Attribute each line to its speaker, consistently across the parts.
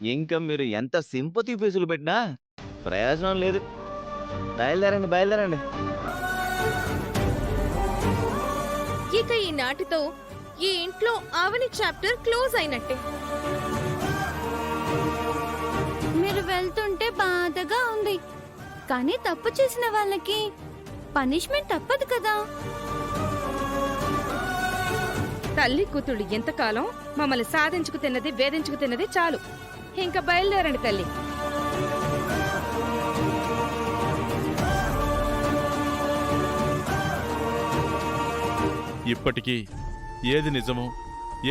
Speaker 1: ఇంకా మీరు ఎంత సింపతి ఫీజులు పెట్టినా ప్రయోజనం లేదు. బయలుదేరండి, బయలుదేరండి.
Speaker 2: ఇక ఈ నాటితో ఈ ఇంట్లో ఆవని చాప్టర్ క్లోజ్ అయినట్టే.
Speaker 3: మీరు వెళ్తుంటే బాధగా ఉంది, కానీ తప్పు చేసిన వాళ్ళకి పనిష్మెంట్ తప్పదు కదా.
Speaker 2: తల్లి కూతుళ్ళు ఎంతకాలం మమ్మల్ని సాధించుకు తిన్నది వేధించుకు తిన్నది చాలు. ఇంకా బయలుదేరండి తల్లి.
Speaker 4: ఇప్పటికీ ఏది నిజమో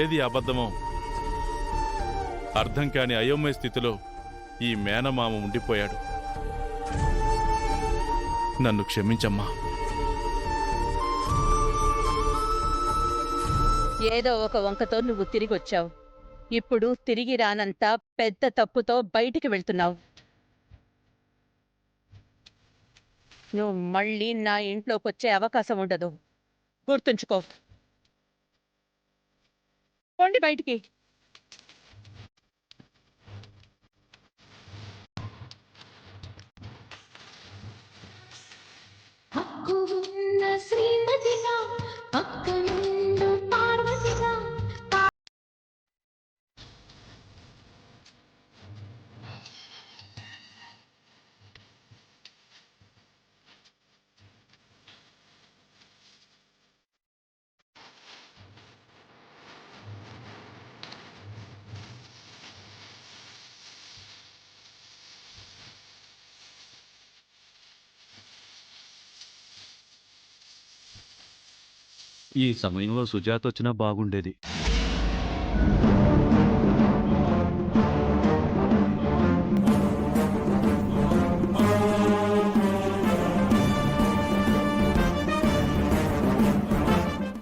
Speaker 4: ఏది అబద్ధమో అర్థం కాని అయోమయ స్థితిలో ఈ మేనమామ ఉండిపోయాడు. నన్ను క్షమించమ్మా.
Speaker 5: ఏదో ఒక వంకతో నువ్వు తిరిగొచ్చావు. ఇప్పుడు తిరిగి రానంత పెద్ద తప్పుతో బయటికి వెళ్తున్నావు. నువ్వు మళ్ళీ నా ఇంట్లోకొచ్చే అవకాశం ఉండదు, గుర్తుంచుకో. పోండి బయటికి.
Speaker 3: శ్రీమతిగా పక్కనుండు పార్వతిగా.
Speaker 6: ఈ సమయంలో సుజాత వచ్చినా బాగుండేది.